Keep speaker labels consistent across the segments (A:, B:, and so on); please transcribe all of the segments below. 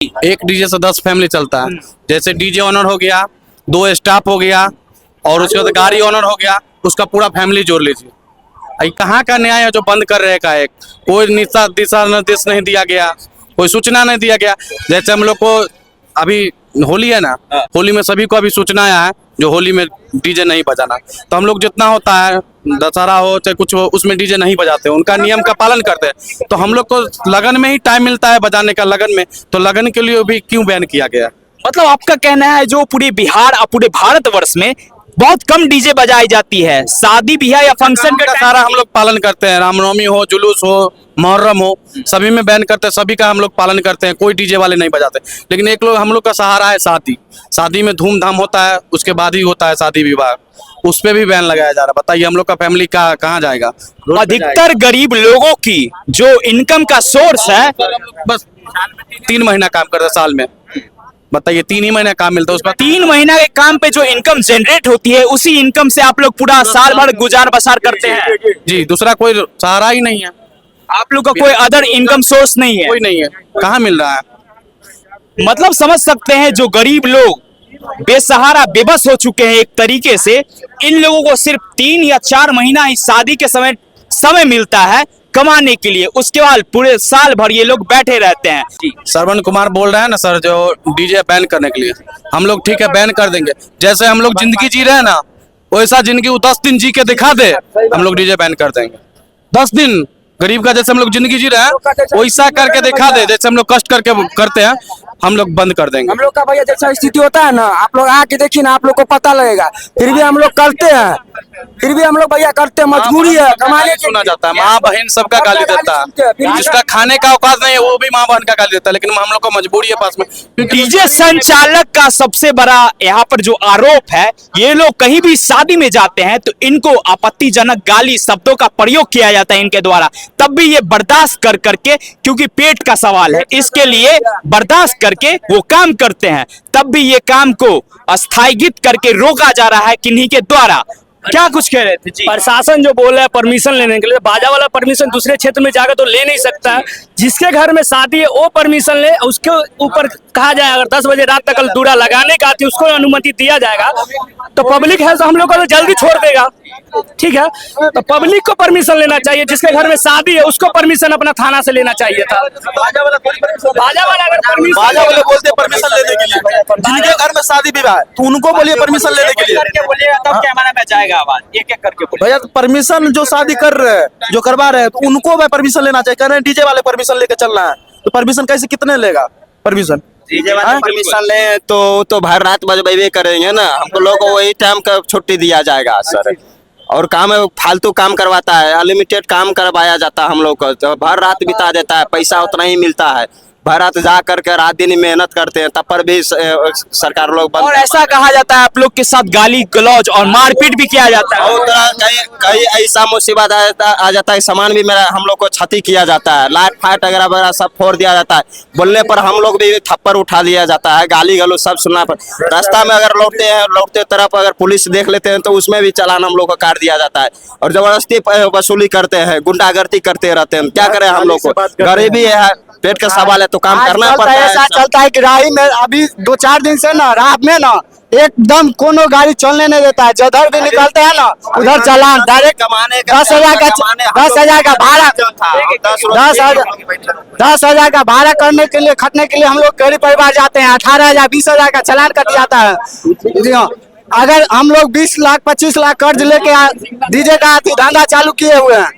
A: एक डीजे से 10 फैमिली चलता है। जैसे डीजे ऑनर हो गया, 2 स्टाफ हो गया और उसके बाद गाड़ी ऑनर हो गया, उसका पूरा फैमिली जोड़ लीजिए। ये कहाँ का न्याय है जो बंद कर रहे का एक कोई दिशा निर्देश नहीं दिया गया, कोई सूचना नहीं दिया गया। जैसे हम लोग को अभी होली है ना, होली में सभी को अभी सूचना आया है जो होली में डीजे नहीं बजाना। तो हम लोग जितना होता है दशहरा हो चाहे कुछ हो उसमें डीजे नहीं बजाते, उनका नियम का पालन करते हैं। तो हम लोग को लगन में ही टाइम मिलता है बजाने का, लगन में तो लगन के लिए भी क्यों बैन किया गया?
B: मतलब आपका कहना है जो पूरे बिहार और पूरे भारतवर्ष में बहुत कम डीजे बजाई जाती है, शादी ब्याह या फंक्शन
A: का सारा हम लोग पालन करते हैं। रामनवमी हो, जुलूस हो, मुहर्रम हो, सभी में बैन करते हैं, सभी का हम लोग पालन करते हैं, कोई डीजे वाले नहीं बजाते। लेकिन एक लोग हम लोग का सहारा है शादी, शादी में धूमधाम होता है, उसके बाद ही होता है शादी विवाह, उस पे भी बैन लगाया जा रहा है। बताइए हम लोग का फैमिली का कहाँ जाएगा?
B: अधिकतर गरीब लोगों की जो इनकम का सोर्स है,
A: बस 3 महीना काम करते हैं साल में। बताइए 3 ही महीना काम मिलता है, उसका
B: 3 महीना के काम पे जो इनकम जनरेट होती है उसी इनकम से आप लोग पूरा साल भर गुजार बसार करते हैं।
A: जी, दूसरा कोई सहारा ही नहीं है।
B: आप लोग का कोई अदर इनकम सोर्स नहीं है?
A: कोई नहीं है, कहाँ मिल रहा है?
B: मतलब समझ सकते हैं जो गरीब लोग बेसहारा बेबस हो चुके हैं एक तरीके से, इन लोगों को सिर्फ 3 या 4 महीना ही शादी के समय मिलता है कमाने के लिए, उसके बाद पूरे साल भर ये लोग बैठे रहते हैं।
A: श्रवण कुमार बोल रहे हैं ना सर, जो डीजे बैन करने के लिए हम लोग ठीक है बैन कर देंगे। जैसे हम लोग जिंदगी जी रहे हैं ना, वैसा जिंदगी वो 10 दिन जी के दिखा दे, हम लोग डीजे बैन कर देंगे। 10 दिन गरीब का जैसे हम लोग जिंदगी जी रहे हैं वैसा करके दिखा दे, जैसे हम लोग कष्ट करके करते हैं, हम लोग बंद कर देंगे।
C: हम लोग का भैया जैसा स्थिति होता है ना, आप लोग आके देखिए ना, आप लोग को पता लगेगा। फिर भी हम लोग करते हैं, फिर भी हम लोग भैया करते हैं, मजबूरी है, कमाने के
A: सुना जाता है। माँ बहन सबका गाली देता है, जिसका खाने का औकात नहीं है वो भी माँ बहन का गाली देता है, लेकिन हम लोग को मजबूरी है पास में।
B: डीजे संचालक का सबसे बड़ा यहाँ पर जो आरोप है, ये लोग कहीं भी शादी में जाते हैं तो इनको आपत्तिजनक गाली शब्दों का प्रयोग किया जाता है इनके द्वारा, तब भी ये बर्दाश्त कर करके, क्योंकि पेट का सवाल है, इसके लिए बर्दाश्त करके वो काम करते हैं। तब भी ये काम को स्थगित करके रोका जा रहा है किन्हीं के द्वारा। क्या कुछ कह रहे थे जी?
D: प्रशासन जो बोल रहा है परमिशन लेने के लिए, बाजा वाला परमिशन दूसरे क्षेत्र में जाकर तो ले नहीं सकता है। जिसके घर में शादी है वो परमिशन ले, उसके ऊपर कहा जाए अगर 10 बजे रात तक दूरा लगाने का आती उसको अनुमति दिया जाएगा तो पब्लिक है तो हम लोग को तो जल्दी छोड़ देगा। ठीक है, तो पब्लिक को परमिशन लेना चाहिए, जिसके घर में शादी है उसको परमिशन अपना थाना से लेना चाहिए था। बाजा वाला अगर परमिशन,
E: बाजा वाले बोलते परमिशन लेने के लिए, जिनके घर में शादी विवाह है तो उनको बोलिए परमिशन लेने के लिए।
B: तब कैमरा में जाएगा आवाज, एक एक करके बोलिए।
E: भैया परमिशन जो शादी कर रहे हैं, जो करवा रहे हैं, तो उनको भाई परमिशन लेना चाहिए। कह रहे हैं डीजे वाले परमिशन लेके चलना है, तो परमिशन कैसे कितने लेगा परमिशन?
F: डीजे वाले परमिशन ले तो भर रात बजबे करेंगे ना, हमको लोग को वही टाइम का छुट्टी दिया जाएगा सर। और काम फालतू काम करवाता है, अनलिमिटेड काम करवाया जाता है हम लोग को, तो भर रात बिता देता है, पैसा उतना ही मिलता है। भर रात जा करके रात दिन मेहनत करते हैं, तब पर भी सरकार लोग
B: और ऐसा कहा जाता है आप लोग के साथ गाली गलौज और मारपीट भी किया जाता है।
F: और कई ऐसा मुसीबत आ जाता है, सामान भी मेरा हम लोग को क्षति किया जाता है, लाइट फाइट वगैरह सब फोड़ दिया जाता है। बोलने पर हम लोग भी थप्पड़ उठा लिया जाता है, गाली गलौज सब सुनना पर। रास्ता में अगर लौटते तरफ अगर पुलिस देख लेते हैं तो उसमें भी चालान हम लोग को काट दिया जाता है। और जबरदस्ती वसूली करते हैं, गुंडागर्दी करते रहते हैं। क्या करें हम लोग को, गरीबी है, पेट का सवाल है तो काम करना पड़ता है।
C: ऐसा चलता है कि राही में अभी 2-4 दिन से ना राह में ना एकदम कोनो गाड़ी चलने नहीं देता है, जिधर भी निकलते हैं ना उधर चालान डायरेक्ट। 10,000 का भाड़ा, 10,000 का भाड़ा करने के लिए, खटने के लिए हम लोग गरीब परिवार जाते हैं, 18,000 20,000 का चालान कट जाता है। जी हाँ, अगर हम लोग 20 लाख 25 लाख कर्ज लेके डीजे का धंधा चालू किए हुए हैं,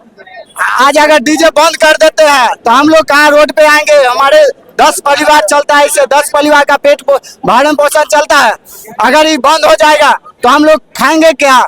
C: आज अगर डीजे बंद कर देते हैं तो हम लोग कहाँ रोड पे आएंगे? हमारे 10 परिवार चलता है, इससे 10 परिवार का पेट भरण पोषण चलता है। अगर ये बंद हो जाएगा तो हम लोग खाएंगे क्या?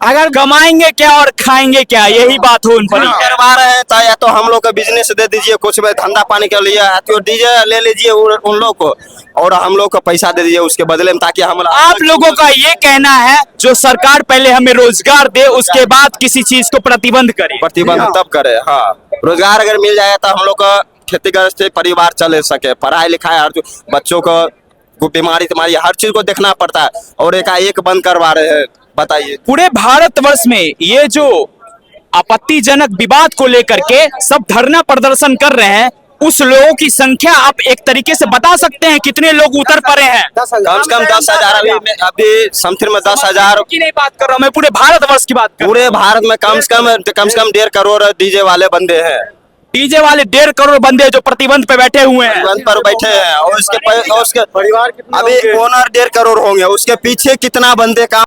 B: अगर कमाएंगे क्या और खाएंगे क्या, यही बात हो उन पर।
F: करवा रहे हैं तो या तो हम लोग को बिजनेस दे दीजिए, कुछ में धंधा पानी के लिए, तो डीजे ले लीजिए उन लोग को और हम लोग को पैसा दे दीजिए उसके बदले में, ताकि हम
B: आप लोगों का ये कहना है जो सरकार पहले हमें रोजगार दे उसके बाद किसी चीज को प्रतिबंध करे।
F: प्रतिबंध तब करे। हाँ, रोजगार अगर मिल जाए तो हम लोग का खेती गृहस्थ से परिवार चले सके, पढ़ाई लिखाई, हर बच्चों को बीमारी हर चीज को देखना पड़ता है और एकाएक बंद करवा रहे हैं। बताइए,
B: पूरे भारतवर्ष में ये जो आपत्तिजनक विवाद को लेकर के सब धरना प्रदर्शन कर रहे हैं, उस लोगों की संख्या आप एक तरीके से बता सकते हैं कितने लोग उतर पड़े हैं?
F: कम से कम 10,000 अभी समथिंग में 10,000
B: की नहीं बात कर रहा हूं मैं, पूरे भारतवर्ष की बात कर रहा हूं।
F: पूरे भारत में कम से कम 1.5 करोड़ डीजे वाले बंदे हैं,
B: डीजे वाले 1.5 करोड़ बंदे जो प्रतिबंध पे बैठे हुए हैं।
F: बंद पर बैठे हैं और उसके परिवार अभी ओनर 1.5 करोड़ होंगे, उसके पीछे कितना बंदे काम